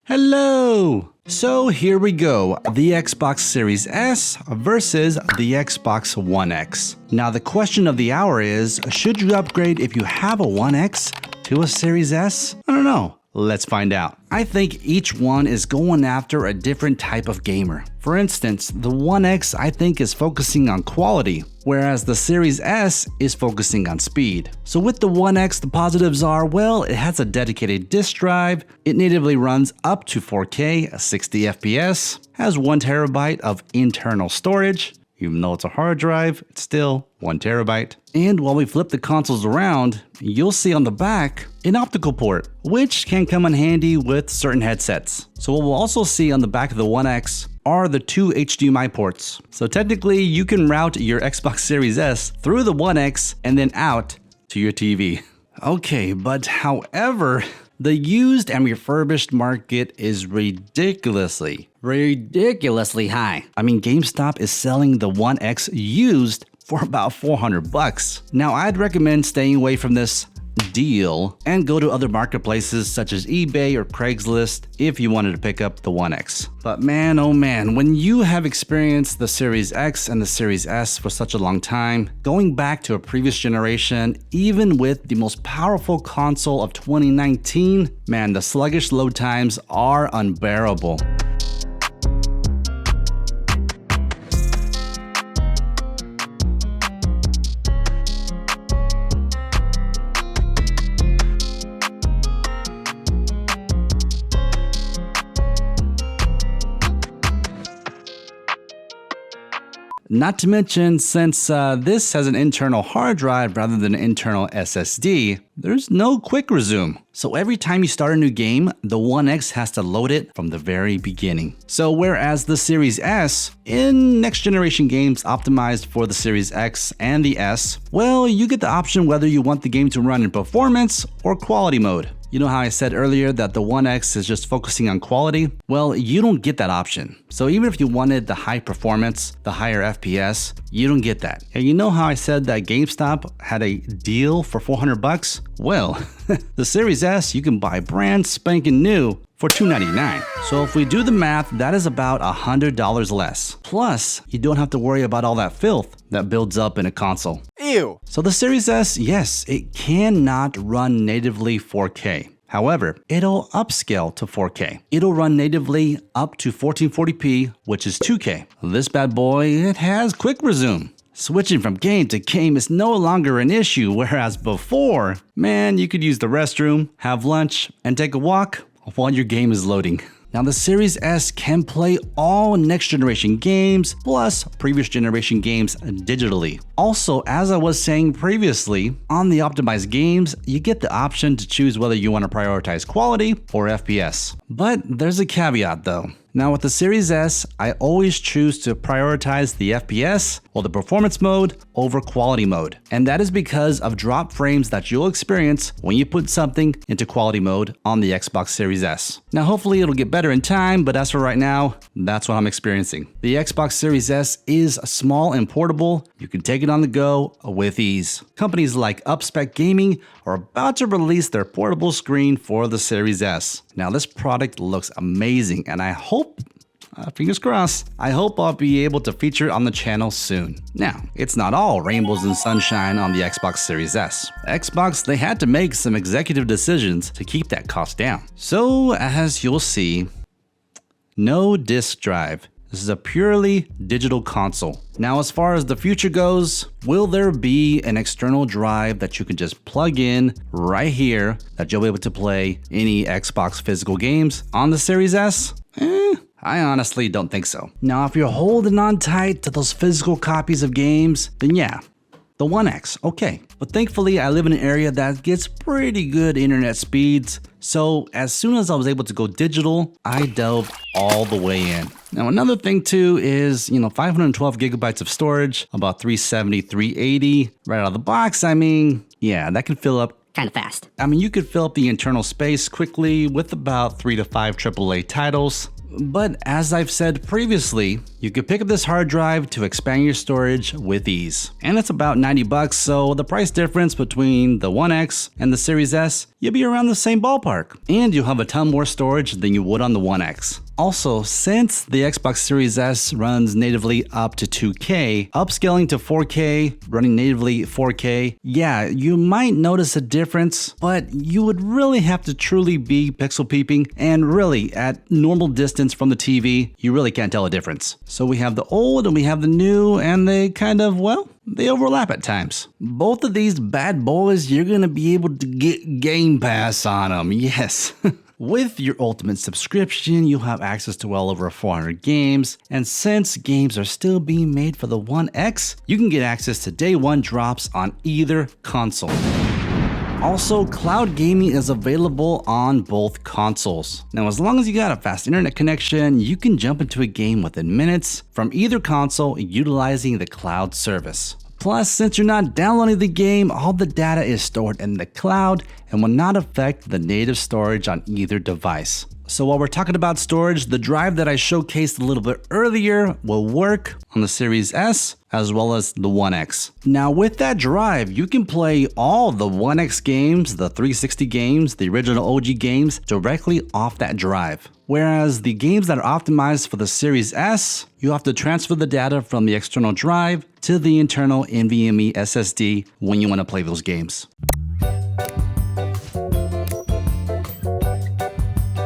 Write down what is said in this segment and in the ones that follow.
Hello! So here we go, the Xbox Series S versus the Xbox One X. Now the question of the hour is, should you upgrade if you have a One X to a Series S? I don't know. Let's find out. I think each one is going after a different type of gamer. For instance, the One X I think is focusing on quality, whereas the Series S is focusing on speed. So with the One X, the positives are, well, it has a dedicated disk drive, it natively runs up to 4K, 60 FPS, has 1 terabyte of internal storage. Even though it's a hard drive, it's still 1 terabyte. And while we flip the consoles around, you'll see on the back an optical port, which can come in handy with certain headsets. So what we'll also see on the back of the One X are the 2 HDMI ports. So technically, you can route your Xbox Series S through the One X and then out to your TV. Okay, but however, the used and refurbished market is ridiculously high. I mean, GameStop is selling the One X used for about $400. Now, I'd recommend staying away from this deal and go to other marketplaces such as eBay or Craigslist if you wanted to pick up the One X. But man, oh man, when you have experienced the Series X and the Series S for such a long time, going back to a previous generation, even with the most powerful console of 2019, man, the sluggish load times are unbearable. Not to mention, since this has an internal hard drive rather than an internal SSD, there's no quick resume. So every time you start a new game, the One X has to load it from the very beginning. So whereas the Series S, in next generation games optimized for the Series X and the S, well, you get the option whether you want the game to run in performance or quality mode. You know how I said earlier that the One X is just focusing on quality? Well, you don't get that option. So even if you wanted the high performance, the higher FPS, you don't get that. And you know how I said that GameStop had a deal for $400? Well, the Series S you can buy brand spanking new for $299. So if we do the math, that is about $100 less. Plus, you don't have to worry about all that filth that builds up in a console. Ew. So the Series S, yes, it cannot run natively 4K. However, it'll upscale to 4K. It'll run natively up to 1440p, which is 2K. This bad boy, it has quick resume. Switching from game to game is no longer an issue, whereas before, man, you could use the restroom, have lunch, and take a walk while your game is loading. Now the Series S can play all next generation games plus previous generation games digitally. Also, as I was saying previously, on the optimized games, you get the option to choose whether you want to prioritize quality or FPS. But there's a caveat though. Now with the Series S, I always choose to prioritize the FPS or the performance mode over quality mode. And that is because of drop frames that you'll experience when you put something into quality mode on the Xbox Series S. Now hopefully it'll get better in time, but as for right now, that's what I'm experiencing. The Xbox Series S is small and portable. You can take it on the go with ease. Companies like Upspec Gaming are about to release their portable screen for the Series S. Now this product looks amazing and I hope, fingers crossed, I hope I'll be able to feature it on the channel soon. Now, it's not all rainbows and sunshine on the Xbox Series S. Xbox, they had to make some executive decisions to keep that cost down. So as you'll see, no disk drive. This is a purely digital console. Now, as far as the future goes, will there be an external drive that you can just plug in right here that you'll be able to play any Xbox physical games on the Series S? I honestly don't think so. Now, if you're holding on tight to those physical copies of games, then yeah, the One X, okay. But thankfully, I live in an area that gets pretty good internet speeds. So as soon as I was able to go digital, I delved all the way in. Now, another thing too is, 512 gigabytes of storage, about 370, 380 right out of the box. I mean, yeah, that can fill up kind of fast. I mean, you could fill up the internal space quickly with about 3 to 5 AAA titles. But as I've said previously, You could pick up this hard drive to expand your storage with ease. And it's about $90, so the price difference between the One X and the Series S, you'll be around the same ballpark. And you'll have a ton more storage than you would on the One X. Also, since the Xbox Series S runs natively up to 2K, upscaling to 4K, running natively 4K, yeah, you might notice a difference, but you would really have to truly be pixel peeping, and really, at normal distance from the TV, you really can't tell a difference. So we have the old and we have the new, and they kind of, well, they overlap at times. Both of these bad boys, you're gonna be able to get Game Pass on them, yes. With your Ultimate subscription, you'll have access to well over 400 games, and since games are still being made for the One X, you can get access to day one drops on either console. Also, cloud gaming is available on both consoles. Now, as long as you got a fast internet connection, you can jump into a game within minutes from either console utilizing the cloud service. Plus, since you're not downloading the game, all the data is stored in the cloud and will not affect the native storage on either device. So while we're talking about storage, the drive that I showcased a little bit earlier will work on the Series S as well as the One X. Now with that drive, you can play all the One X games, the 360 games, the original OG games directly off that drive. Whereas the games that are optimized for the Series S, you have to transfer the data from the external drive to the internal NVMe SSD when you want to play those games.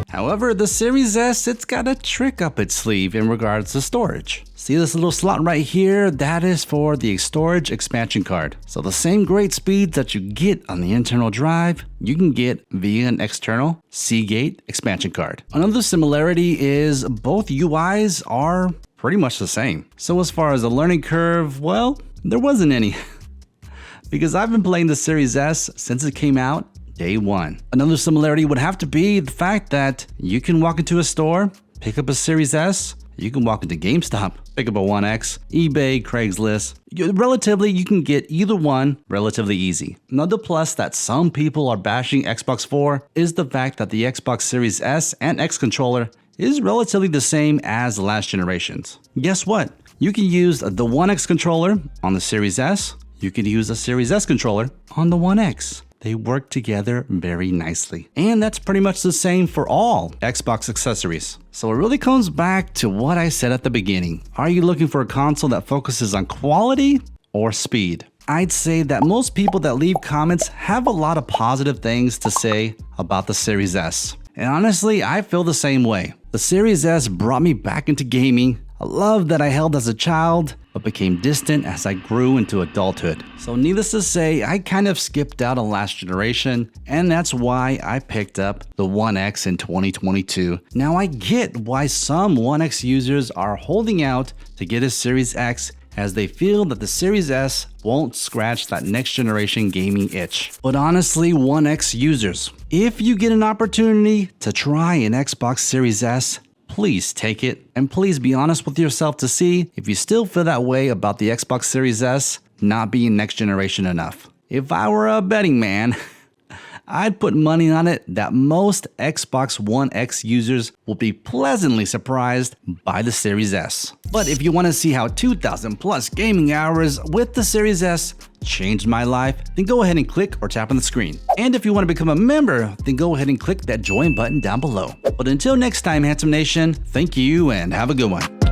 However, the Series S, it's got a trick up its sleeve in regards to storage. See this little slot right here? That is for the storage expansion card. So the same great speeds that you get on the internal drive, you can get via an external Seagate expansion card. Another similarity is both UIs are pretty much the same. So as far as the learning curve, well, there wasn't any. Because I've been playing the Series S since it came out day one. Another similarity would have to be the fact that you can walk into a store, pick up a Series S, you can walk into GameStop, pick up a One X, eBay, Craigslist. Relatively, you can get either one relatively easy. Another plus that some people are bashing Xbox for is the fact that the Xbox Series S and X controller is relatively the same as the last generations. Guess what? You can use the One X controller on the Series S, you can use the Series S controller on the One X. They work together very nicely. And that's pretty much the same for all Xbox accessories. So it really comes back to what I said at the beginning. Are you looking for a console that focuses on quality or speed? I'd say that most people that leave comments have a lot of positive things to say about the Series S. And honestly, I feel the same way. The Series S brought me back into gaming, a love that I held as a child, but became distant as I grew into adulthood. So needless to say, I kind of skipped out on last generation, and that's why I picked up the One X in 2022. Now I get why some One X users are holding out to get a Series X, as they feel that the Series S won't scratch that next generation gaming itch. But honestly, One X users, if you get an opportunity to try an Xbox Series S, please take it, and please be honest with yourself to see if you still feel that way about the Xbox Series S not being next generation enough. If I were a betting man, I'd put money on it that most Xbox One X users will be pleasantly surprised by the Series S. But if you want to see how 2,000 plus gaming hours with the Series S changed my life, then go ahead and click or tap on the screen. And if you want to become a member, then go ahead and click that join button down below. But until next time, Handsome Nation, thank you and have a good one.